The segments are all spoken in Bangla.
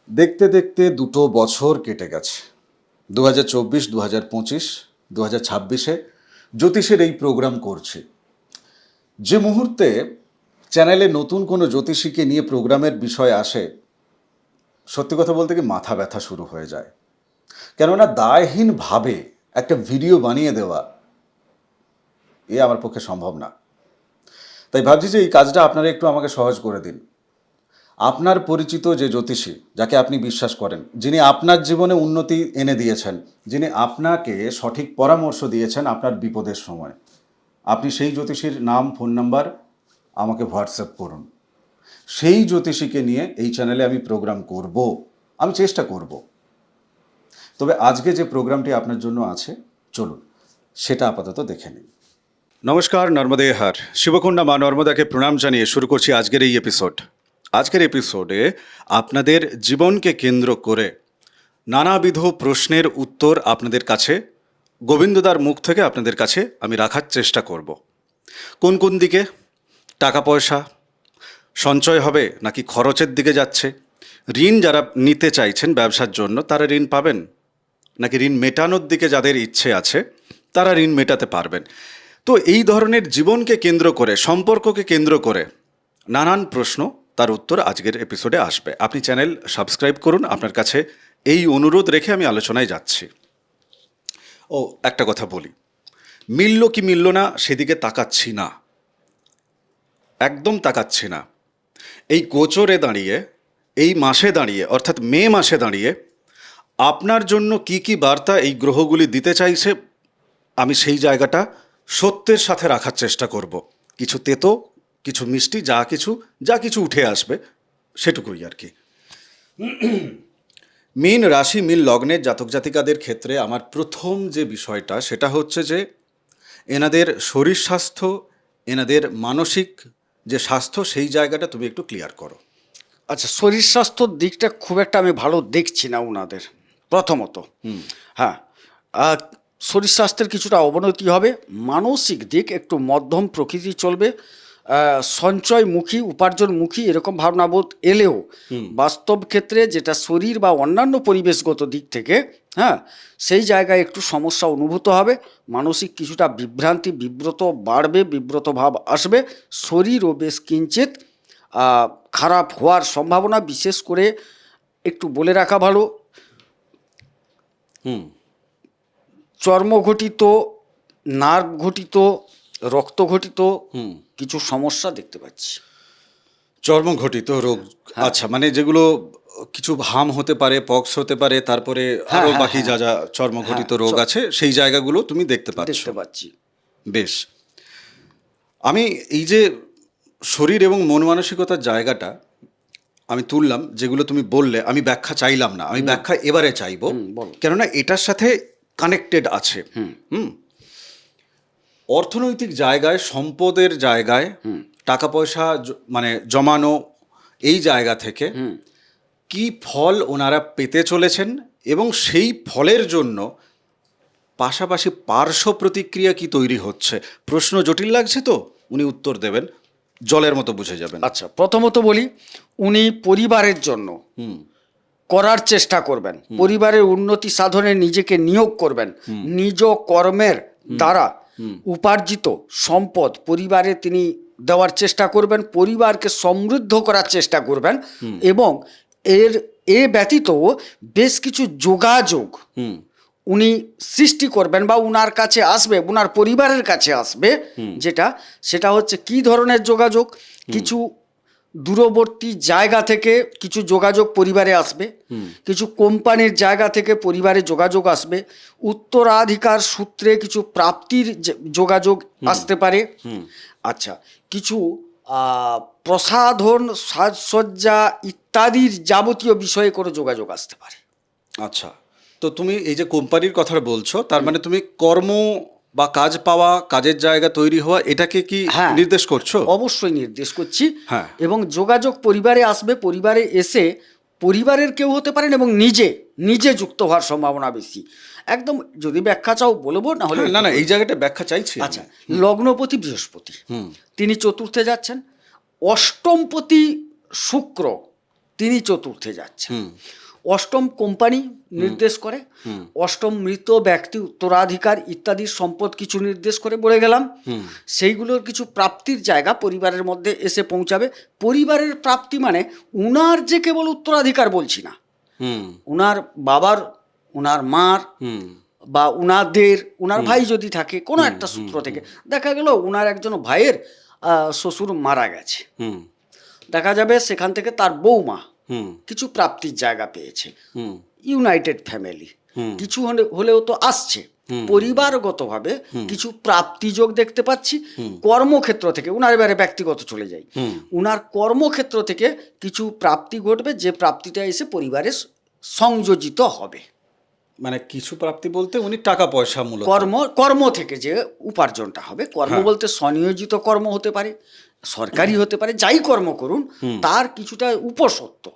দেখতে দেখতে 2 বছর কেটে গেছে। 2024, 2025, 2026-এ জ্যোতিষের এই প্রোগ্রাম করছি। যে মুহূর্তে চ্যানেলে নতুন কোনো জ্যোতিষীকে নিয়ে প্রোগ্রামের বিষয় আসে, সত্যি কথা বলতে কি মাথা ব্যথা শুরু হয়ে যায়। কেননা দায়হীনভাবে একটা ভিডিও বানিয়ে দেওয়া আমার পক্ষে সম্ভব না। তাই ভাবছি যে এই কাজটা আপনারা একটু আমাকে সহজ করে দিন। আপনার পরিচিত যে জ্যোতিষী, যাকে আপনি বিশ্বাস করেন, যিনি আপনার জীবনে উন্নতি এনে দিয়েছেন, যিনি আপনাকে সঠিক পরামর্শ দিয়েছেন আপনার বিপদের সময়, আপনি সেই জ্যোতিষীর নাম, ফোন নাম্বার আমাকে হোয়াটসঅ্যাপ করুন। সেই জ্যোতিষীকে নিয়ে এই চ্যানেলে আমি প্রোগ্রাম করব, আমি চেষ্টা করব। তবে আজকে যে প্রোগ্রামটি আপনার জন্য আছে, চলুন সেটা আপাতত দেখে নিন। নমস্কার, নর্মদে হার, শিবকুণ্ডা মা নর্মদাকে প্রণাম জানিয়ে শুরু করছি আজকের এই এপিসোড। আজকের এপিসোডে আপনাদের জীবনকে কেন্দ্র করে নানাবিধ প্রশ্নের উত্তর আপনাদের কাছে, গোবিন্দদার মুখ থেকে আপনাদের কাছে আমি রাখার চেষ্টা করব। কোন কোন দিকে টাকা পয়সা সঞ্চয় হবে নাকি খরচের দিকে যাচ্ছে, ঋণ যারা নিতে চাইছেন ব্যবসার জন্য তারা ঋণ পাবেন, নাকি ঋণ মেটানোর দিকে যাদের ইচ্ছে আছে তারা ঋণ মেটাতে পারবেন। তো এই ধরনের জীবনকে কেন্দ্র করে, সম্পর্ককে কেন্দ্র করে নানান প্রশ্ন, তার উত্তর আজকের এপিসোডে আসবে। আপনি চ্যানেল সাবস্ক্রাইব করুন, আপনার কাছে এই অনুরোধ রেখে আমি আলোচনায় যাচ্ছি। একটা কথা বলি, মিলল কি মিলল না সেদিকে তাকাচ্ছি না, একদম তাকাচ্ছি না। এই গোচরে দাঁড়িয়ে, এই মাসে দাঁড়িয়ে, অর্থাৎ মে মাসে দাঁড়িয়ে আপনার জন্য কি কি বার্তা এই গ্রহগুলি দিতে চাইছে, আমি সেই জায়গাটা সত্যের সাথে রাখার চেষ্টা করব। কিছু তেতো, কিছু মিষ্টি, যা কিছু উঠে আসবে সেটুকুই আর কি। মীন রাশি, মীন লগ্নের জাতক জাতিকাদের ক্ষেত্রে আমার প্রথম যে বিষয়টা সেটা হচ্ছে যে এনাদের শরীর স্বাস্থ্য, এনাদের মানসিক যে স্বাস্থ্য, সেই জায়গাটা তুমি একটু ক্লিয়ার করো। আচ্ছা, শরীর স্বাস্থ্যর দিকটা খুব একটা আমি ভালো দেখছি না ওনাদের, প্রথমত। হ্যাঁ, আহ, শরীর স্বাস্থ্যের কিছুটা অবনতি হবে। মানসিক দিক একটু মধ্যম প্রকৃতি চলবে। সঞ্চয়মুখী, উপার্জনমুখী এরকম ভাবনাবোধ এলেও বাস্তব ক্ষেত্রে যেটা শরীর বা অন্যান্য পরিবেশগত দিক থেকে, হ্যাঁ, সেই জায়গায় একটু সমস্যা অনুভূত হবে। মানসিক কিছুটা বিভ্রান্তি, বিব্রত বাড়বে, বিব্রত ভাব আসবে। শরীরও বেশ কিঞ্চিত খারাপ হওয়ার সম্ভাবনা, বিশেষ করে একটু বলে রাখা ভালো, চর্মঘটিত, নার্ভ ঘটিত, রক্ত ঘটিত কিছু সমস্যা দেখতে পাচ্ছি। চর্মঘটিত রোগ? আচ্ছা, মানে যেগুলো কিছু হাম হতে পারে, পক্স হতে পারে, তারপরে আরো বাকি যা যা চর্মঘটিত রোগ আছে সেই জায়গাগুলো তুমি দেখতে পাচ্ছি। বেশ, আমি এই যে শরীর এবং মন মানসিকতার জায়গাটা আমি তুললাম, যেগুলো তুমি বললে, আমি ব্যাখ্যা চাইলাম না, আমি ব্যাখ্যা এবারে চাইবো, কেননা এটার সাথে কানেক্টেড আছে। অর্থনৈতিক জায়গায়, সম্পদের জায়গায়, টাকা পয়সা মানে জমানো, এই জায়গা থেকে কি ফল ওনারা পেতে চলেছেন এবং সেই ফলের জন্য পাশাপাশি পার্শ্ব প্রতিক্রিয়া কি তৈরি হচ্ছে। প্রশ্ন জটিল লাগছে তো উনি উত্তর দেবেন, জলের মতো বুঝে যাবেন। আচ্ছা, প্রথমত বলি, উনি পরিবারের জন্য করার চেষ্টা করবেন, পরিবারের উন্নতি সাধনে নিজেকে নিয়োগ করবেন। নিজ কর্মের দ্বারা উপার্জিত সম্পদ পরিবারে তিনি দেওয়ার চেষ্টা করবেন, পরিবারকে সমৃদ্ধ করার চেষ্টা করবেন। এবং এ ব্যতীত বেশ কিছু যোগাযোগ উনি সৃষ্টি করবেন বা উনার কাছে আসবে, উনার পরিবারের কাছে আসবে। সেটা হচ্ছে কি ধরনের যোগাযোগ? কিছু দূরবর্তী জায়গা থেকে কিছু যোগাযোগ পরিবারে আসবে, কিছু কোম্পানির জায়গা থেকে পরিবারে যোগাযোগ আসবে, উত্তরাধিকার সূত্রে কিছু প্রাপ্তির যোগাযোগ আসতে পারে। আচ্ছা, কিছু প্রসাধন, সাজসজ্জা ইত্যাদির যাবতীয় বিষয়ে কোনো যোগাযোগ আসতে পারে। আচ্ছা, তো তুমি এই যে কোম্পানির কথা বলছো, তার মানে তুমি কর্ম বা কাজ পাওয়া, কাজের জায়গা তৈরি হওয়া, এটাকে কি নির্দেশ করছো? অবশ্যই নির্দেশ করছি। এবং যোগাযোগ পরিবারে আসবে, পরিবারে এসে পরিবারের কেউ হতে পারেন এবং নিজে যুক্ত হওয়ার সম্ভাবনা বেশি। একদম যদি ব্যাখ্যা চাও বলবো, না হলে না, এই জায়গাটা ব্যাখ্যা চাইছি। আচ্ছা, লগ্নপতি বৃহস্পতি তিনি চতুর্থে যাচ্ছেন, অষ্টমপতি শুক্র তিনি চতুর্থে যাচ্ছেন। অষ্টম কোম্পানি নির্দেশ করে, অষ্টম মৃত ব্যক্তি উত্তরাধিকার ইত্যাদি সম্পদ কিছু নির্দেশ করে বলে গেলাম। সেইগুলোর কিছু প্রাপ্তির জায়গা পরিবারের মধ্যে এসে পৌঁছাবে। পরিবারের প্রাপ্তি মানে উনার যে কেবল উত্তরাধিকার বলছি না, উনার বাবার, উনার মার বা উনার ভাই যদি থাকে কোনো একটা সূত্র থেকে, দেখা গেল উনার একজন ভাইয়ের শ্বশুর মারা গেছে, দেখা যাবে সেখান থেকে তার বৌমা কিছু প্রাপ্তির জায়গা পেয়েছে। ইউনাইটেড ফ্যামিলি কিছু হলেও তো আসছে। পরিবারগতভাবে কিছু প্রাপ্তিযোগ দেখতে পাচ্ছি। কর্মক্ষেত্র থেকে উনার এবারে ব্যক্তিগত চলে যাই, উনার কর্মক্ষেত্র থেকে কিছু প্রাপ্তি ঘটবে, যে প্রাপ্তিটা এসে পরিবারে সংযোজিত হবে। মানে কিছু প্রাপ্তি বলতে উনি টাকা পয়সা মূলত কর্ম থেকে যে উপার্জনটা হবে, কর্ম বলতে স্বনিয়োজিত কর্ম হতে পারে, সরকারি হতে পারে, যাই কর্ম করুন তার কিছুটা উপসত্ত্ব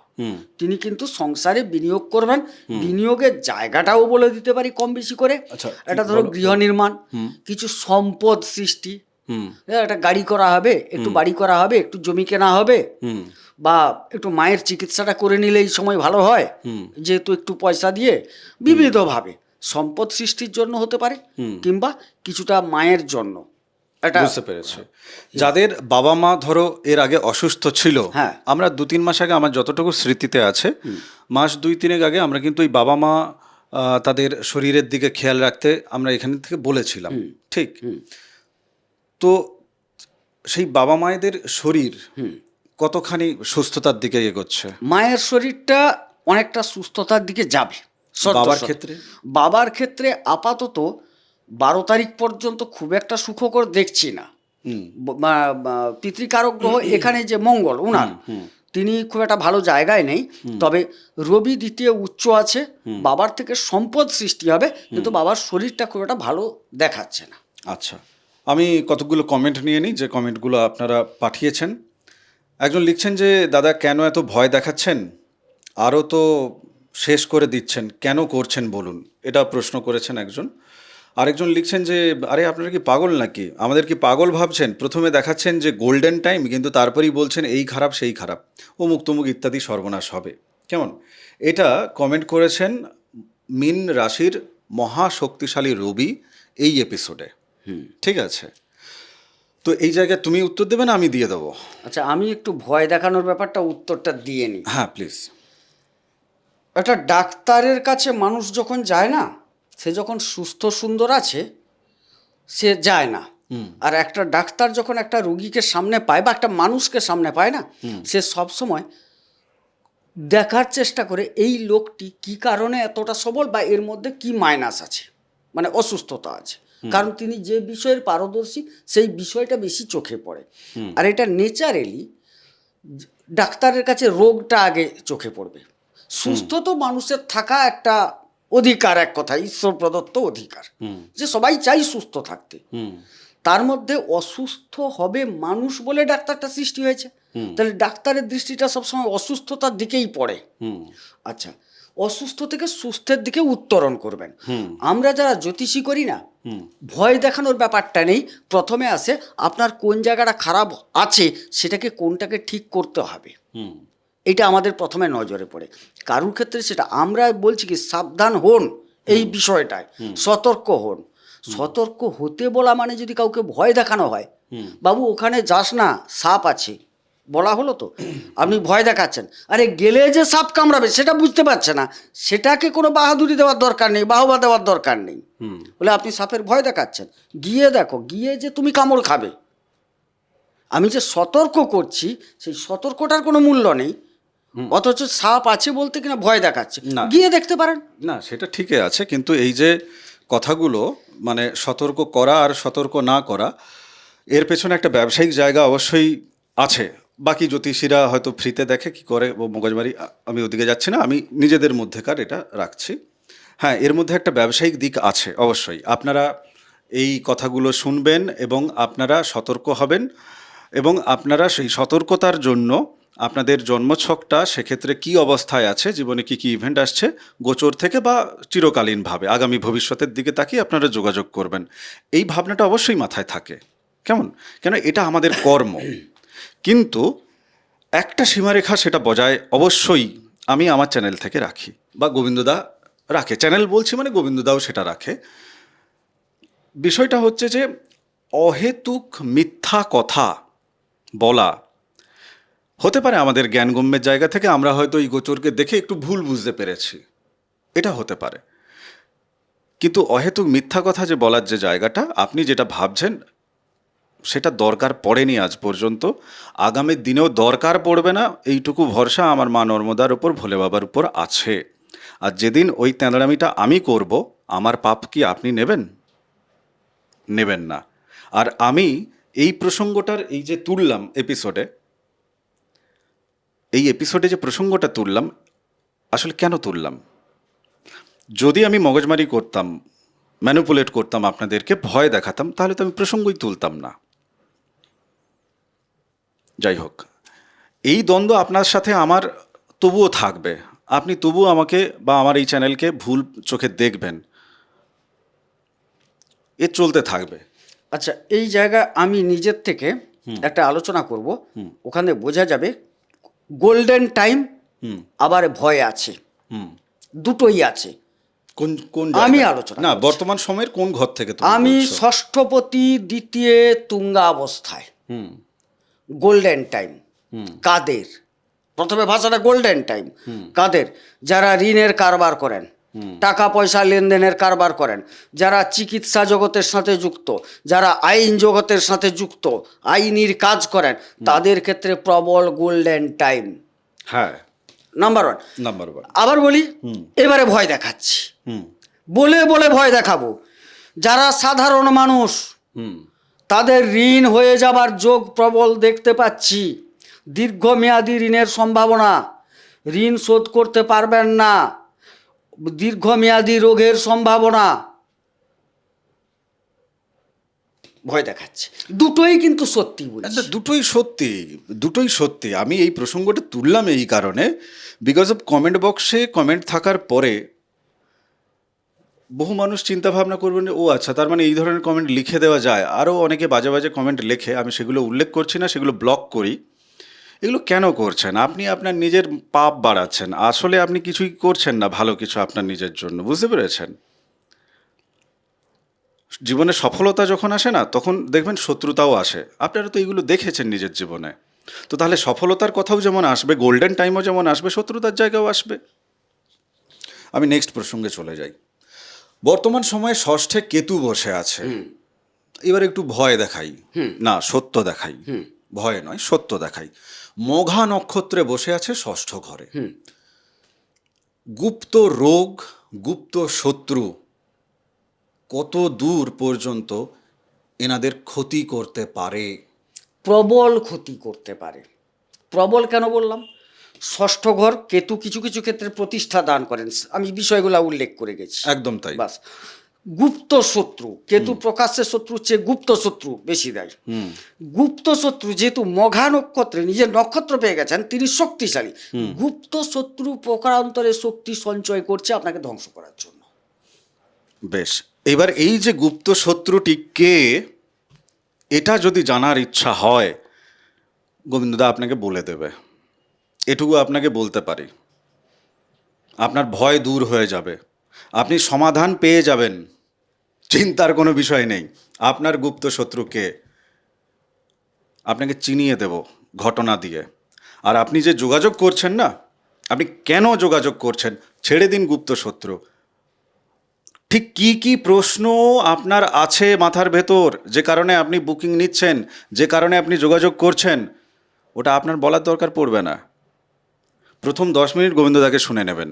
তিনি কিন্তু সংসারে বিনিয়োগ করবেন। বিনিয়োগের জায়গাটাও বলে দিতে পারি কম বেশি করে। এটা ধরো গৃহ নির্মাণ, কিছু সম্পদ সৃষ্টি, একটা গাড়ি করা হবে, একটু বাড়ি করা হবে, একটু জমি কেনা হবে, বা একটু মায়ের চিকিৎসাটা করে নিলে এই সময় ভালো হয়, যেহেতু একটু পয়সা দিয়ে বিবিধভাবে সম্পদ সৃষ্টির জন্য হতে পারে, কিংবা কিছুটা মায়ের জন্য। বুঝতে পেরেছি। যাদের বাবা মা ধরো এর আগে অসুস্থ ছিল, আমরা 2-3 মাস আগে, আমার যতটুকু স্মৃতিতে আছে, মাস 2-3 আগে আমরা কিন্তু ওই বাবা মা তাদের শরীরের দিকে খেয়াল রাখতে আমরা এখান থেকে বলেছিলাম, ঠিক? তো সেই বাবা মায়েদের শরীর কতখানি সুস্থতার দিকে এগোচ্ছে? মায়ের শরীরটা অনেকটা সুস্থতার দিকে যাবে। বাবার ক্ষেত্রে আপাতত 12 তারিখ পর্যন্ত খুব একটা সুখকর দেখছি না। পিতৃকারক গ্রহ এখানে যে মঙ্গল উনার, তিনি খুব একটা ভালো জায়গায় নেই। তবে রবি দ্বিতীয় উচ্চ আছে, বাবার থেকে সম্পদ সৃষ্টি হবে, কিন্তু বাবার শরীরটা খুব একটা ভালো দেখাচ্ছে না। আচ্ছা, আমি কতগুলো কমেন্ট নিয়ে নিই, যে কমেন্টগুলো আপনারা পাঠিয়েছেন। একজন লিখছেন যে দাদা কেন এত ভয় দেখাচ্ছেন, আরও তো শেষ করে দিচ্ছেন, কেন করছেন বলুন, এটা প্রশ্ন করেছেন একজন। আরেকজন লিখছেন যে আরে আপনারা কি পাগল নাকি, আমাদের কি পাগল ভাবছেন? প্রথমে দেখাচ্ছেন যে গোল্ডেন টাইম, কিন্তু তারপরেই বলছেন এই খারাপ সেই খারাপ, অমুক তমুক ইত্যাদি, সর্বনাশ হবে। কেমন? এটা কমেন্ট করেছেন মীন রাশির মহাশক্তিশালী রবি এই এপিসোডে। ঠিক আছে, তো এই জায়গায় তুমি উত্তর দেবে না আমি দিয়ে দেবো? আচ্ছা, আমি একটু ভয় দেখানোর ব্যাপারটা উত্তরটা দিয়ে নিই। হ্যাঁ প্লিজ। একটা ডাক্তারের কাছে মানুষ যখন যায় না, সে যখন সুস্থ সুন্দর আছে সে যায় না। আর একটা ডাক্তার যখন একটা রোগীকে সামনে পায় বা একটা মানুষকে সামনে পায় না, সে সবসময় দেখার চেষ্টা করে এই লোকটি কি কারণে এতটা সবল, বা এর মধ্যে কি মাইনাস আছে, মানে অসুস্থতা আছে। কারণ তিনি যে বিষয়ের পারদর্শী সেই বিষয়টা বেশি চোখে পড়ে। আর এটা নেচারালি ডাক্তারের কাছে রোগটা আগে চোখে পড়বে। সুস্থ তো মানুষের থাকা একটা অধিকার, এক কথা ঈশ্বর প্রদত্ত অধিকার, যে সবাই চাই সুস্থ থাকতে। তার মধ্যে অসুস্থ হবে মানুষ বলে ডাক্তারটা সৃষ্টি হয়েছে, তাহলে ডাক্তারের দৃষ্টিটা সবসময় অসুস্থতার দিকেই পড়ে। আচ্ছা, অসুস্থ থেকে সুস্থের দিকে উত্তরণ করবেন। আমরা যারা জ্যোতিষী করি না, ভয় দেখানোর ব্যাপারটা নেই, প্রথমে আসে আপনার কোন জায়গাটা খারাপ আছে, সেটাকে কোনটাকে ঠিক করতে হবে, এটা আমাদের প্রথমে নজরে পড়ে। কারুর ক্ষেত্রে সেটা আমরা বলছি কি সাবধান হন এই বিষয়টায়, সতর্ক হন। সতর্ক হতে বলা মানে যদি কাউকে ভয় দেখানো হয়, বাবু ওখানে যাস না সাপ আছে, বলা হলো তো আপনি ভয় দেখাচ্ছেন, আরে গেলে যে সাপ কামড়াবে সেটা বুঝতে পারছে না, সেটাকে কোনো বাহাদুরি দেওয়ার দরকার নেই, বাহবা দেওয়ার দরকার নেই। বলে আপনি সাপের ভয় দেখাচ্ছেন, গিয়ে দেখো, গিয়ে যে তুমি কামড় খাবে। আমি যে সতর্ক করছি সেই সতর্কটার কোনো মূল্য নেই, অথচ সাপ আছে বলতে কিনা ভয় দেখাচ্ছে, গিয়ে দেখতে পারেন। না সেটা ঠিকই আছে, কিন্তু এই যে কথাগুলো মানে সতর্ক করা আর সতর্ক না করা, এর পেছনে একটা ব্যবসায়িক জায়গা অবশ্যই আছে। বাকি জ্যোতিষীরা হয়তো ফ্রিতে দেখে কি করে মগজমারি, আমি ওদিকে যাচ্ছি না, আমি নিজেদের মধ্যেকার এটা রাখছি। হ্যাঁ, এর মধ্যে একটা ব্যবসায়িক দিক আছে অবশ্যই। আপনারা এই কথাগুলো শুনবেন এবং আপনারা সতর্ক হবেন, এবং আপনারা সেই সতর্কতার জন্য আপনাদের জন্মছকটা সেক্ষেত্রে কি অবস্থায় আছে, জীবনে কি কি ইভেন্ট আসছে গোচর থেকে বা চিরকালীনভাবে আগামী ভবিষ্যতের দিকে তাকিয়ে আপনারা যোগাযোগ করবেন, এই ভাবনাটা অবশ্যই মাথায় থাকে। কেমন? কেন এটা আমাদের কর্ম। কিন্তু একটা সীমারেখা সেটা বজায় অবশ্যই আমি আমার চ্যানেল থেকে রাখি, বা গোবিন্দদা রাখে। চ্যানেল বলছি মানে গোবিন্দদাও সেটা রাখে। বিষয়টা হচ্ছে যে অহেতুক মিথ্যা কথা বলা হতে পারে আমাদের জ্ঞানগম্যের জায়গা থেকে, আমরা হয়তো এই গোচরকে দেখে একটু ভুল বুঝতে পেরেছি, এটা হতে পারে। কিন্তু অহেতুক মিথ্যা কথা যে বলার যে জায়গাটা, আপনি যেটা ভাবছেন সেটা দরকার পড়েনি আজ পর্যন্ত, আগামী দিনেও দরকার পড়বে না, এইটুকু ভরসা আমার মা নর্মদার উপর, ভোলে বাবার উপর আছে। আর যেদিন ওই তেঁদড়ামিটা আমি করব, আমার পাপ কি আপনি নেবেন? নেবেন না। আর আমি এই প্রসঙ্গটার এই যে তুললাম এপিসোডে, এই এপিসোডে যে প্রসঙ্গটা তুললাম, আসলে কেন তুললাম? যদি আমি মগজমারি করতাম, ম্যানিপুলেট করতাম, আপনাদেরকে ভয় দেখাতাম, তাহলে তো আমি প্রসঙ্গই তুলতাম না। যাই হোক, এই দ্বন্দ্ব আপনার সাথে আমার তবুও থাকবে। আপনি তবুও আমাকে বা আমার এই চ্যানেলকে ভুল চোখে দেখবেন, এ চলতে থাকবে। আচ্ছা, এই জায়গায় আমি নিজের থেকে একটা আলোচনা করব, ওখানে বোঝা যাবে গোল্ডেন টাইম আবার ভয় আছে, দুটোই আছে। কোন কোন আমি জায়গায়? আলোচনা না, করছি। বর্তমান সময়ের কোন ঘর থেকে তুমি আমি বলছো? ষষ্ঠপতি দ্বিতীয় তুঙ্গা অবস্থায়, গোল্ডেন টাইম কাদের? প্রথমে ভাষাটা গোল্ডেন টাইম কাদের? যারা ঋণের কারবার করেন, টাকা পয়সা লেনদেনের কারবার করেন, যারা চিকিৎসা জগতের সাথে যুক্ত, যারা আইন জগতের সাথে যুক্ত, আইনির কাজ করেন, তাদের ক্ষেত্রে প্রবল গোল্ডেন টাইম। হ্যাঁ, নাম্বার ওয়ান। Number one. আবার বলি, এবারে ভয় দেখাচ্ছি, বলে বলে ভয় দেখাবো। যারা সাধারণ মানুষ, তাদের ঋণ হয়ে যাবার যোগ প্রবল দেখতে পাচ্ছি। দীর্ঘমেয়াদী ঋণের সম্ভাবনা, ঋণ শোধ করতে পারবেন না, দীর্ঘমেয়াদী রোগের সম্ভাবনা, ভয় দেখাচ্ছে। দুটোই কিন্তু সত্যি বলছি। দুটোই সত্যি, দুটোই সত্যি। আমি এই প্রসঙ্গটা তুললাম এই কারণে, বিকজ অফ কমেন্ট বক্সে কমেন্ট থাকার পরে বহু মানুষ চিন্তা ভাবনা করবেন, ও আচ্ছা, তার মানে এই ধরনের কমেন্ট লিখে দেওয়া যায়। আরও অনেকে বাজে বাজে কমেন্ট লেখে, আমি সেগুলো উল্লেখ করছি না, সেগুলো ব্লক করি। এগুলো কেন করছেন? আপনি আপনার নিজের পাপ বাড়াচ্ছেন, আসলে আপনি কিছুই করছেন না ভালো কিছু আপনার নিজের জন্য, বুঝতে পেরেছেন? জীবনে সফলতা যখন আসে না, তখন দেখবেন শত্রুতাও আসে। আপনারা তো এইগুলো দেখেছেন নিজের জীবনে। তো তাহলে সফলতার কথাও যেমন আসবে, গোল্ডেন টাইমও যেমন আসবে, শত্রুতার জায়গাও আসবে। আমি নেক্সট প্রসঙ্গে চলে যাই। বর্তমান সময়ে ষষ্ঠে কেতু বসে আছে। এবার একটু ভয় দেখাই, না সত্য দেখাই, ভয় নয় সত্য দেখাই। মঘা নক্ষত্রে বসে আছে ষষ্ঠ ঘরে। গুপ্ত রোগ, গুপ্ত শত্রু কত দূর পর্যন্ত এনাদের ক্ষতি করতে পারে? প্রবল ক্ষতি করতে পারে। প্রবল কেন বললাম? ষষ্ঠ ঘর কেতু কিছু কিছু ক্ষেত্রে প্রতিষ্ঠা দান করেন, আমি বিষয়গুলো উল্লেখ করে গেছি। একদম তাই। বাস, গুপ্ত শত্রু, কেতু প্রকাশ্যের শত্রুর চেয়ে গুপ্ত শত্রু বেশি দেয়। গুপ্ত শত্রু যেহেতু মঘা নক্ষত্রে নিজের নক্ষত্র পেয়ে গেছেন, তিনি শক্তিশালী। গুপ্ত শত্রু প্রকারান্তরে শক্তি সঞ্চয় করছে আপনাকে ধ্বংস করার জন্য। বেশ, এবার এই যে গুপ্ত শত্রুটি কে, এটা যদি জানার ইচ্ছা হয়, গোবিন্দদা আপনাকে বলে দেবে। এটুকু আপনাকে বলতে পারি, আপনার ভয় দূর হয়ে যাবে, আপনি সমাধান পেয়ে যাবেন, চিন্তার কোনো বিষয় নেই। আপনার গুপ্ত শত্রুকে আপনাকে চিনিয়ে দেব ঘটনা দিয়ে। আর আপনি যে যোগাযোগ করছেন না, আপনি কেন যোগাযোগ করছেন, ছেড়ে দিন গুপ্ত শত্রু। ঠিক কি কি প্রশ্ন আপনার আছে মাথার ভেতর, যে কারণে আপনি বুকিং নিচ্ছেন, যে কারণে আপনি যোগাযোগ করছেন, ওটা আপনার বলার দরকার পড়বে না। প্রথম 10 মিনিট গোবিন্দদাকে শুনে নেবেন।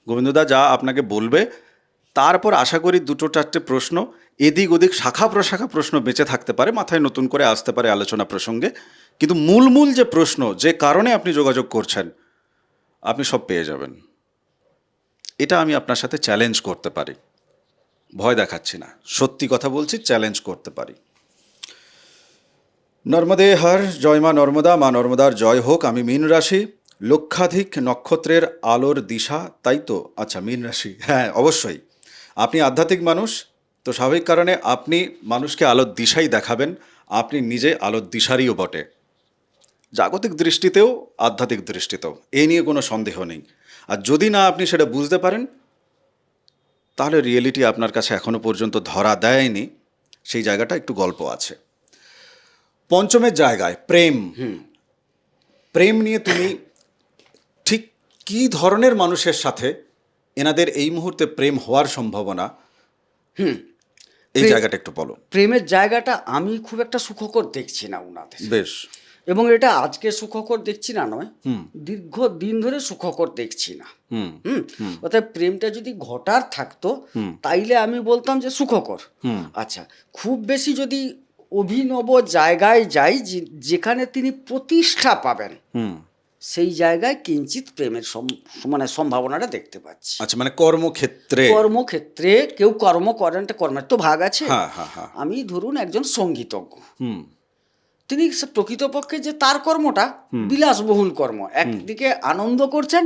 গোবিন্দদা যা আপনাকে বলবে, তারপর আশা করি 2-4টে প্রশ্ন, এদিক ওদিক শাখা প্রশাখা প্রশ্ন বেঁচে থাকতে পারে, মাথায় নতুন করে আসতে পারে আলোচনা প্রসঙ্গে, কিন্তু মূল মূল যে প্রশ্ন, যে কারণে আপনি যোগাযোগ করছেন, আপনি সব পেয়ে যাবেন। এটা আমি আপনার সাথে চ্যালেঞ্জ করতে পারি, ভয় দেখাচ্ছি না, সত্যি কথা বলছি, চ্যালেঞ্জ করতে পারি। নর্মদে হর, জয় মা নর্মদা, মা নর্মদার জয় হোক। আমি মীন রাশি, লক্ষাধিক নক্ষত্রের আলোর দিশা, তাই তো? আচ্ছা, মীন রাশি, হ্যাঁ অবশ্যই। আপনি আধ্যাত্মিক মানুষ, তো স্বাভাবিক কারণে আপনি মানুষকে আলোর দিশাই দেখাবেন, আপনি নিজে আলোর দিশারইও বটে। জাগতিক দৃষ্টিতেও আধ্যাত্মিক দৃষ্টিতেও, এই নিয়ে কোনো সন্দেহ নেই। আর যদি না আপনি সেটা বুঝতে পারেন, তাহলে রিয়েলিটি আপনার কাছে এখনো পর্যন্ত ধরা দেয়নি, সেই জায়গাটা একটু গল্প আছে। পঞ্চমের জায়গায় প্রেম। প্রেম নিয়ে তুমি ঠিক কী ধরনের মানুষের সাথে এনাদের এই মুহূর্তে প্রেম হওয়ার সম্ভাবনা, এই জায়গাটা একটু বলো। প্রেমের জায়গাটা আমি খুব একটা সুখকর দেখছি না উনাদের, বেশ। এবং এটা আজকে সুখকর দেখছি না নয়, দীর্ঘ দিন ধরে সুখকর দেখছি না। অর্থাৎ প্রেমটা যদি ঘটার থাকতো তাইলে আমি বলতাম যে সুখকর। আচ্ছা, খুব বেশি যদি অভিনব জায়গায় যাই যেখানে তিনি প্রতিষ্ঠা পাবেন, সেই জায়গায় কিঞ্চিত প্রেমের মানে সম্ভাবনাটা দেখতে পাচ্ছি। আচ্ছা, মানে কর্মক্ষেত্রে। কর্মক্ষেত্রে কেউ কর্ম করেন, কর্মের তো ভাগ আছে। হ্যাঁ। আমি ধরুন একজন সঙ্গীতজ্ঞ, তিনি প্রকৃতপক্ষে যে তার কর্মটা বিলাসবহুল কর্ম, একদিকে আনন্দ করছেন,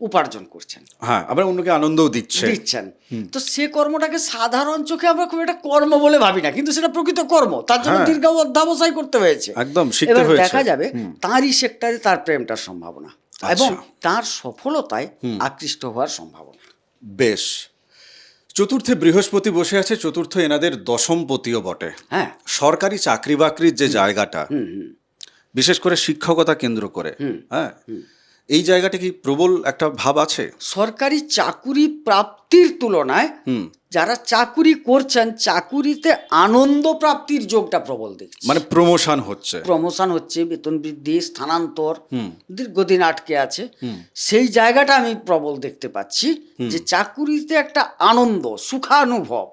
উপার্জন করছেন, হ্যাঁ, আবার অন্যকে আনন্দও দিচ্ছেন। তো সে কর্মটাকে সাধারণ চোখে আমরা খুব একটা কর্ম বলে ভাবি না, কিন্তু সেটা প্রকৃত কর্ম, তার জন্য দীর্ঘ অধ্যাবসায় করতে হয়েছে, একদম শিখতে হয়েছে। দেখা যাবে তারই সেক্টরে তার প্রেমটার সম্ভাবনা এবং তার সফলতায় আকৃষ্ট হওয়ার সম্ভাবনা। বেশ। চতুর্থে বৃহস্পতি বসে আছে, চতুর্থ এনাদের দশমপতিও বটে। হ্যাঁ, সরকারি চাকরি বাকরির যে জায়গাটা, বিশেষ করে শিক্ষকতা কেন্দ্র করে, হ্যাঁ, এই জায়গাটা কি প্রবল একটা ভাব আছে? সরকারি চাকুরি প্রাপ্তির তুলনায় যারা চাকুরি করছেন, চাকুরিতে আনন্দ প্রাপ্তির যোগটা প্রবল দেখছি। মানে প্রমোশন হচ্ছে, বেতন বৃদ্ধি, স্থানান্তর, দীর্ঘদিন আটকে আছে, সেই জায়গাটা আমি প্রবল দেখতে পাচ্ছি, যে চাকুরিতে একটা আনন্দ, সুখানুভব,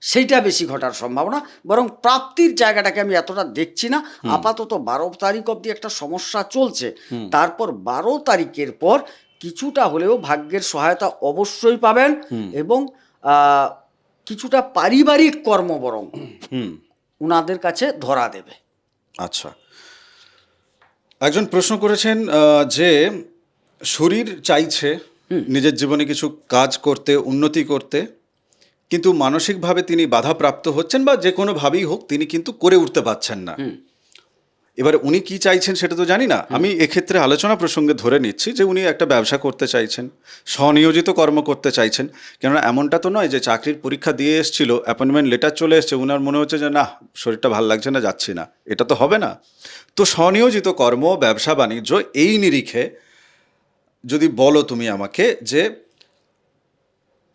সেইটা বেশি ঘটার সম্ভাবনা। বরং প্রাপ্তির জায়গাটাকে আমি এতটা দেখছি না। আপাতত 12 তারিখ অবধি একটা সমস্যা চলছে, তারপর 12 তারিখের পর কিছুটা হলেও ভাগ্যের সহায়তা অবশ্যই পাবেন, এবং কিছুটা পারিবারিক কর্ম বরং উনাদের কাছে ধরা দেবে। আচ্ছা, একজন প্রশ্ন করেছেন যে শরীর চাইছে নিজের জীবনে কিছু কাজ করতে, উন্নতি করতে, কিন্তু মানসিকভাবে তিনি বাধাপ্রাপ্ত হচ্ছেন, বা যে কোনোভাবেই হোক তিনি কিন্তু করে উঠতে পারছেন না। এবার উনি কি চাইছেন সেটা তো জানি না। আমি এক্ষেত্রে আলোচনা প্রসঙ্গে ধরে নিচ্ছি যে উনি একটা ব্যবসা করতে চাইছেন, স্বনিয়োজিত কর্ম করতে চাইছেন। কেননা এমনটা তো নয় যে চাকরির পরীক্ষা দিয়ে এসেছিল, অ্যাপয়েন্টমেন্ট লেটার চলে এসছে, উনার মনে হচ্ছে যে না, শরীরটা ভালো লাগছে না, যাচ্ছি না, এটা তো হবে না। তো স্বনিয়োজিত কর্ম, ব্যবসা বাণিজ্য, এই নিরিখে যদি বলো তুমি আমাকে যে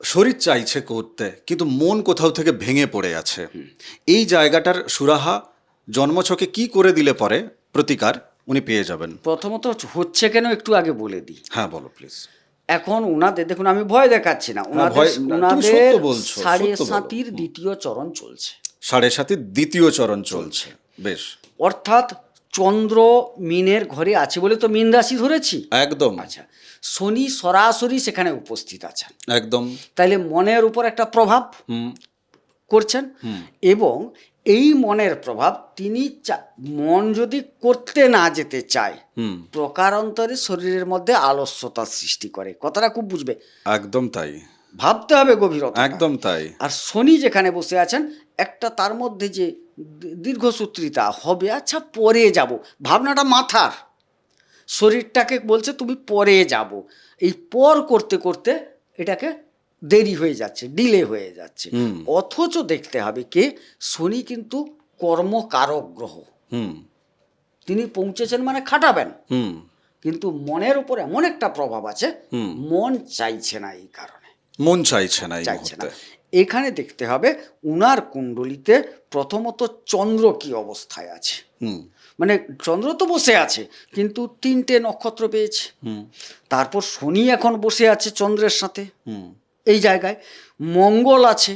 শরীর চাইছে করতে কিন্তু মন কোথাও থেকে ভেঙে পড়ে আছে, এই জায়গাটার সুরাহা জন্মছকে কি করে দিলে পরে প্রতিকার উনি পেয়ে যাবেন? প্রথমত হচ্ছে কেন একটু আগে বলে দিই। হ্যাঁ, বলো প্লিজ। এখন উনাদের দেখুন, আমি ভয় দেখাচ্ছি না, উনাদের 7.5 দ্বিতীয় চরণ চলছে। 7.5 দ্বিতীয় চরণ চলছে। বেশ। অর্থাৎ চন্দ্র মিনের ঘরে আছে বলে তো মীন রাশি ধরেছি। একদম। আচ্ছা, শনি সরাসরি সেখানে উপস্থিত আছেন, একদম। তাইলে মনের উপর একটা প্রভাব করছেন, এবং এই মনের প্রভাব তিনি মন যদি করতে না যেতে চায়, প্রকারান্তরে শরীরের মধ্যে আলস্যতার সৃষ্টি করে। কথাটা খুব বুঝবে। একদম তাই, ভাবতে হবে গভীরতা। একদম তাই। আর শনি যেখানে বসে আছেন, একটা তার মধ্যে যে দীর্ঘসূত্রিতা হবে, আচ্ছা পরে যাব, ভাবনাটা মাথার, শরীরটাকে বলছে তুমি পরে যাব, এই পর করতে করতে এটাকে দেরি হয়ে যাচ্ছে, ডিলে হয়ে যাচ্ছে। অথচ দেখতে হবে কে, শনি কিন্তু কর্মকারক গ্রহ, তিনি পৌঁছেছেন মানে খাটাবেন, কিন্তু মনের উপর এমন একটা প্রভাব আছে, মন চাইছে না, এই কারণে মন চাইছে না। এখানে দেখতে হবে উনার কুণ্ডলিতে প্রথমত চন্দ্র কি অবস্থায় আছে। মানে চন্দ্র তো বসে আছে কিন্তু 3টে নক্ষত্র পেয়েছে, তারপর শনি এখন বসে আছে চন্দ্রের সাথে, এই জায়গায় মঙ্গল আছে।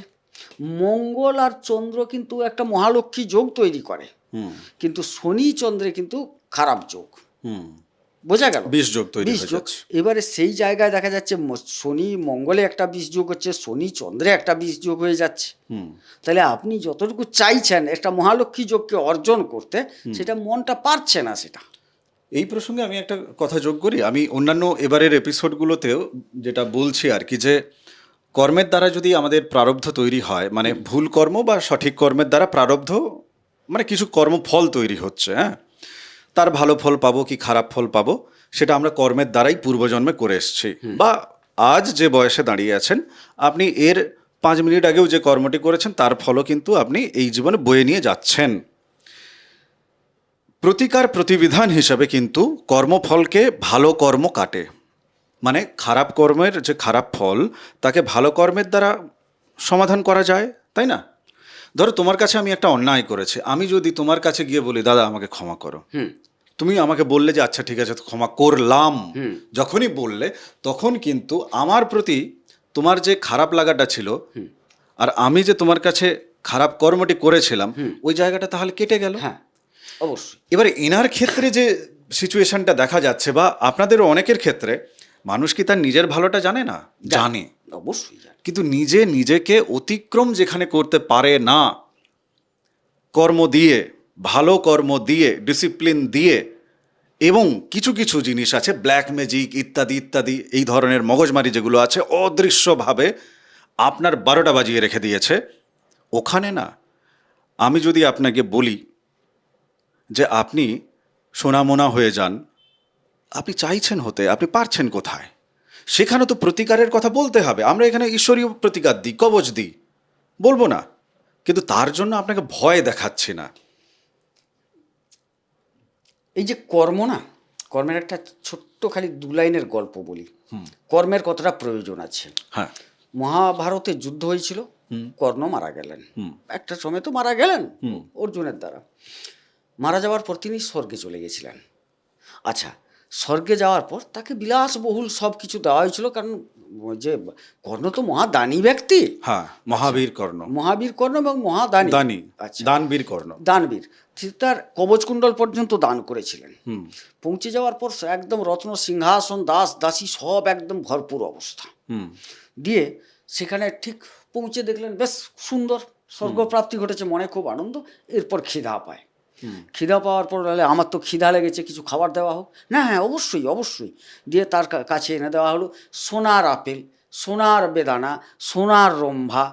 মঙ্গল আর চন্দ্র কিন্তু একটা মহালক্ষ্মী যোগ তৈরি করে, কিন্তু শনি চন্দ্রে কিন্তু খারাপ যোগ, বোঝা গেল, বিষ যোগ তৈরি হয়ে যাচ্ছে। এবারে সেই জায়গায় দেখা যাচ্ছে শনি মঙ্গলে একটা বিষ যোগ হচ্ছে, শনি চন্দ্রে একটা বিষ যোগ হয়ে যাচ্ছে। তাহলে আপনি যতটুকু চাইছেন একটা মহালক্ষ্মী যোগকে অর্জন করতে, সেটা মনটা পারছে না। সেটা এই প্রসঙ্গে আমি একটা কথা যোগ করি। আমি অন্যান্য এবারের এপিসোডগুলোতেও যেটা বলছি আর কি, যে কর্মের দ্বারা যদি আমাদের প্রারব্ধ তৈরি হয়, মানে ভুল কর্ম বা সঠিক কর্মের দ্বারা প্রারব্ধ, মানে কিছু কর্মফল তৈরি হচ্ছে, হ্যাঁ, তার ভালো ফল পাবো কি খারাপ ফল পাবো সেটা আমরা কর্মের দ্বারাই পূর্বজন্মে করে এসেছি, বা আজ যে বয়সে দাঁড়িয়ে আছেন আপনি এর 5 মিনিট আগেও যে কর্মটি করেছেন তার ফলও কিন্তু আপনি এই জীবনে বয়ে নিয়ে যাচ্ছেন। প্রতিকার প্রতিবিধান হিসাবে কিন্তু কর্মফলকে ভালো কর্ম কাটে, মানে খারাপ কর্মের যে খারাপ ফল তাকে ভালো কর্মের দ্বারা সমাধান করা যায়, তাই না? ধরো তোমার কাছে আমি একটা অন্যায় করেছি, আমি যদি তোমার কাছে গিয়ে বলি দাদা আমাকে ক্ষমা করো, তুমি আমাকে বললে যে আচ্ছা ঠিক আছে ক্ষমা করলাম, যখনই বললে তখন কিন্তু আমার প্রতি তোমার যে খারাপ লাগাটা ছিল আর আমি যে তোমার কাছে খারাপ কর্মটি করেছিলাম ওই জায়গাটা তাহলে কেটে গেল। হ্যাঁ, অবশ্যই। এবারে এনার ক্ষেত্রে যে সিচুয়েশনটা দেখা যাচ্ছে, বা আপনাদেরও অনেকের ক্ষেত্রে, মানুষ কি তার নিজের ভালোটা জানে না? জানে, অবশ্যই জানে। কিন্তু নিজে নিজেকে অতিক্রম যেখানে করতে পারে না, কর্ম দিয়ে, ভালো কর্ম দিয়ে, ডিসিপ্লিন দিয়ে, এবং কিছু কিছু জিনিস আছে ব্ল্যাক ম্যাজিক ইত্যাদি ইত্যাদি, এই ধরনের মগজমারি যেগুলো আছে অদৃশ্যভাবে আপনার 12টা বাজিয়ে রেখে দিয়েছে, ওখানে না আমি যদি আপনাকে বলি যে আপনি সোনামোনা হয়ে যান, আপনি চাইছেন হতে, আপনি পারছেন কোথায়? সেখানে তো প্রতিকারের কথা বলতে হবে। আমরা এখানে ঈশ্বরীয় প্রতিকার দিই, কবচ দিই, বলবো না, কিন্তু তার জন্য আপনাকে ভয় দেখাচ্ছি না। এই যে কর্ম না, কর্মের একটা ছোট্ট খালি 2 লাইনের গল্প বলি। কর্মের কতটা প্রয়োজন আছে। হ্যাঁ, মহাভারতে যুদ্ধ হয়েছিল, কর্ণ মারা গেলেন, একটা সময় তো মারা গেলেন অর্জুনের দ্বারা। মারা যাওয়ার পর তিনি স্বর্গে চলে গেছিলেন। আচ্ছা, স্বর্গে যাওয়ার পর তাকে বিলাসবহুল সব কিছু দেওয়া হয়েছিল, কারণ ওই যে কর্ণ তো মহাদানী ব্যক্তি। হ্যাঁ, মহাবীর কর্ণ, মহাবীর কর্ণ এবং মহাদানী। দানী, আচ্ছা, দানবীর কর্ণ, দানবীর। তার কবচকুণ্ডল পর্যন্ত দান করেছিলেন। পৌঁছে যাওয়ার পর একদম রত্ন সিংহাসন দাস দাসী সব একদম ভরপুর অবস্থা দিয়ে সেখানে ঠিক পৌঁছে দেখলেন বেশ সুন্দর স্বর্গপ্রাপ্তি ঘটেছে, মনে খুব আনন্দ। এরপর খিদা পায়। খিদা পাওয়ার পর বলে আমার তো খিদা লেগেছে, কিছু খাবার দেওয়া হোক। না, হ্যাঁ অবশ্যই অবশ্যই। দিয়ে তার কাছে এনে দেওয়া হলো সোনার আপেল, সোনার বেদানা, সোনার রম্ভা,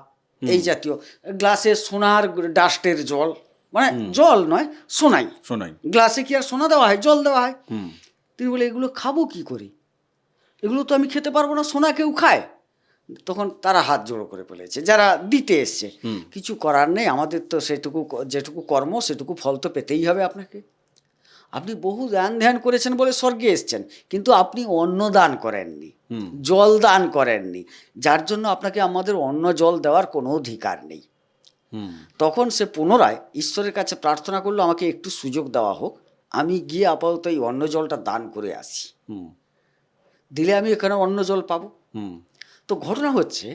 এই জাতীয় গ্লাসে সোনার ডাস্টের জল, মানে জল নয় সোনাই, শোনাই, গ্লাসে কি আর সোনা দেওয়া হয়, জল দেওয়া হয়। তিনি বলে এগুলো খাবো কি করে, এগুলো তো আমি খেতে পারবো না, সোনা কেউ খায়? তখন তারা হাত জোড়ো করে ফেলেছে যারা দিতে এসছে। কিছু করার নেই, আমাদের তো সেটুকু যেটুকু কর্ম সেটুকু ফল তো পেতেই হবে আপনাকে। আপনি বহু দান ধ্যান করেছেন বলে স্বর্গে এসছেন, কিন্তু আপনি অন্ন দান করেননি, জল দান করেননি, যার জন্য আপনাকে আমাদের অন্ন জল দেওয়ার কোনো অধিকার নেই। তখন সে পুনরায় ঈশ্বরের কাছে প্রার্থনা করলো আমাকে একটু সুযোগ দেওয়া হোক, আমি গিয়ে আপাতত এই অন্ন জলটা দান করে আসি, দিলে আমি এখানে অন্ন জল পাবো। তো ঘটনা হচ্ছে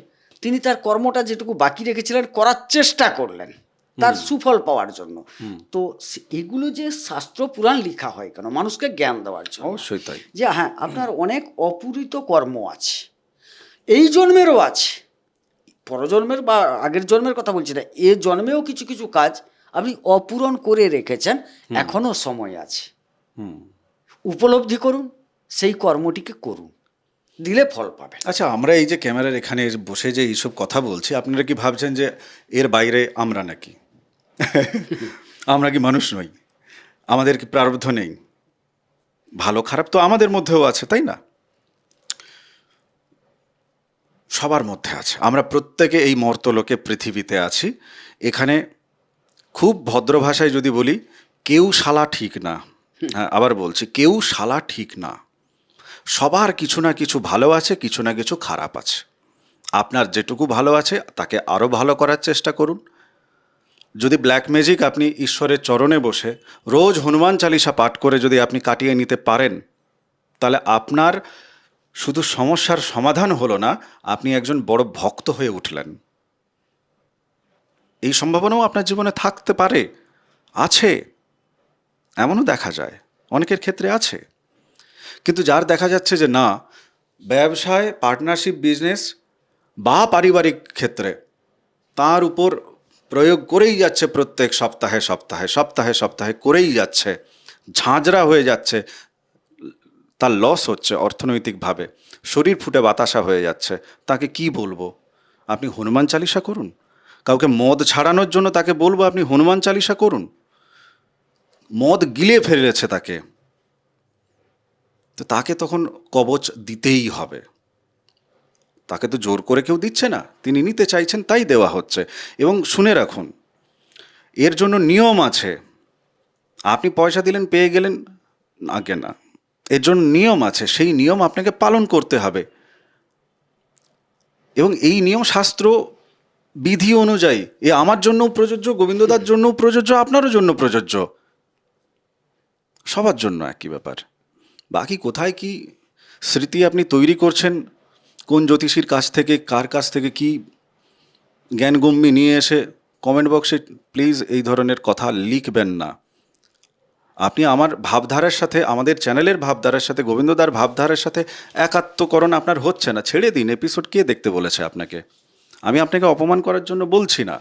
তিনি তার কর্মটা যেটুকু বাকি রেখেছিলেন করার চেষ্টা করলেন তার সুফল পাওয়ার জন্য। তো এগুলো যে শাস্ত্র পুরাণ লেখা হয় কেন? মানুষকে জ্ঞান দেওয়ার জন্য। অবশ্যই তাই। যে হ্যাঁ, আপনার অনেক অপূরিত কর্ম আছে, এই জন্মেরও আছে, পরজন্মের বা আগের জন্মের কথা বলছি না, এ জন্মেও কিছু কিছু কাজ আপনি অপূরণ করে রেখেছেন, এখনো সময় আছে। উপলব্ধি করুন, সেই কর্মটিকে করুন, দিলে ফল পাবেন। আচ্ছা, আমরা এই যে ক্যামেরার এখানে বসে যে এইসব কথা বলছি, আপনারা কি ভাবছেন যে এর বাইরে আমরা নাকি আমরা কি মানুষ নই? আমাদের কি প্রারব্ধ নেই? ভালো খারাপ তো আমাদের মধ্যেও আছে, তাই না? সবার মধ্যে আছে। আমরা প্রত্যেকে এই মর্তলোকে পৃথিবীতে আছি। এখানে খুব ভদ্র ভাষায় যদি বলি, কেউ শালা ঠিক না। হ্যাঁ, আবার বলছি, কেউ শালা ঠিক না। সবার কিছু না কিছু ভালো আছে, কিছু না কিছু খারাপ আছে। আপনার যেটুকু ভালো আছে তাকে আরও ভালো করার চেষ্টা করুন। যদি ব্ল্যাক ম্যাজিক আপনি ঈশ্বরের চরণে বসে রোজ হনুমান চালিসা পাঠ করে যদি আপনি কাটিয়ে নিতে পারেন, তাহলে আপনার শুধু সমস্যার সমাধান হলো না, আপনি একজন বড় ভক্ত হয়ে উঠলেন। এই সম্ভাবনাও আপনার জীবনে থাকতে পারে, আছে, এমনও দেখা যায়, অনেকের ক্ষেত্রে আছে। কিন্তু যার দেখা যাচ্ছে যে না, ব্যবসায়, পার্টনারশিপ, বিজনেস বা পারিবারিক ক্ষেত্রে তার উপর প্রয়োগ করেই যাচ্ছে, প্রত্যেক সপ্তাহে সপ্তাহে সপ্তাহে সপ্তাহে করেই যাচ্ছে, ঝাঁঝরা হয়ে যাচ্ছে, তার লস হচ্ছে অর্থনৈতিকভাবে, শরীর ফুটে বাতাসা হয়ে যাচ্ছে, তাকে কি বলবো? আপনি হনুমান চালিসা করুন। কাউকে মদ ছাড়ানোর জন্য তাকে বলবো আপনি হনুমান চালিসা করুন। মদ গিলে ফেলেছে তাকে, তো তাকে তখন কবচ দিতেই হবে। তাকে তো জোর করে কেউ দিচ্ছে না, তিনি নিতে চাইছেন তাই দেওয়া হচ্ছে। এবং শুনে রাখুন, এর জন্য নিয়ম আছে। আপনি পয়সা দিলেন পেয়ে গেলেন, আগে না, এর জন্য নিয়ম আছে, সেই নিয়ম আপনাকে পালন করতে হবে। এবং এই নিয়ম শাস্ত্র বিধি অনুযায়ী, এ আমার জন্যও প্রযোজ্য, গোবিন্দদার জন্যও প্রযোজ্য, আপনারও জন্য প্রযোজ্য, সবার জন্য একই ব্যাপার। বাকি কোথায় কি স্মৃতি আপনি তৈরি করছেন, কোন জ্যোতিষীর কাছ থেকে, কার কাছ থেকে কি জ্ঞানগম্যি নিয়ে এসে কমেন্ট বক্সে প্লিজ এই ধরনের কথা লিখবেন না। আপনি আমার ভাবধারার সাথে, আমাদের চ্যানেলের ভাবধারার সাথে, গোবিন্দদার ভাবধারার সাথে একাত্মকরণ আপনার হচ্ছে না। ছেড়ে দিন, এপিসোড কে দেখতে বলেছে আপনাকে? আমি আপনাকে অপমান করার জন্য বলছি না,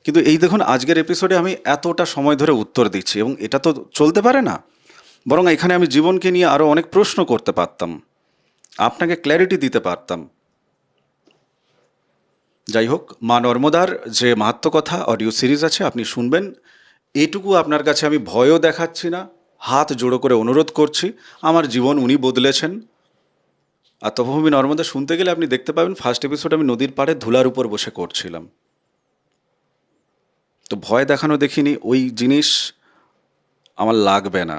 কিন্তু এই দেখুন আজকের এপিসোডে আমি এতটা সময় ধরে উত্তর দিচ্ছি, এবং এটা তো চলতে পারে না। বরং এখানে আমি জীবনকে নিয়ে আরও অনেক প্রশ্ন করতে পারতাম, আপনাকে ক্ল্যারিটি দিতে পারতাম। যাই হোক, মা নর্মদার যে মাহাত্ম্যকথা অডিও সিরিজ আছে, আপনি শুনবেন। এটুকু আপনার কাছে আমি ভয়ও দেখাচ্ছি না, হাত জোড়ো করে অনুরোধ করছি, আমার জীবন উনি বদলেছেন। আর তপভূমি নর্মদা শুনতে গেলে আপনি দেখতে পাবেন, ফার্স্ট এপিসোড আমি নদীর পাড়ে ধুলার উপর বসে করছিলাম। তো ভয় দেখানো দেখিনি, ওই জিনিস আমার লাগবে না।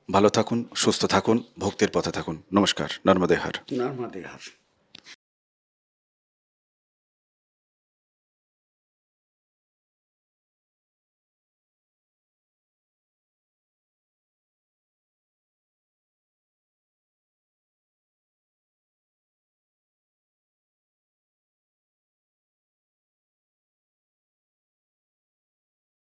ভালো থাকুন, সুস্থ থাকুন, ভক্তির পথে থাকুন। নমস্কার। নর্মদে হর। নর্মদে হর।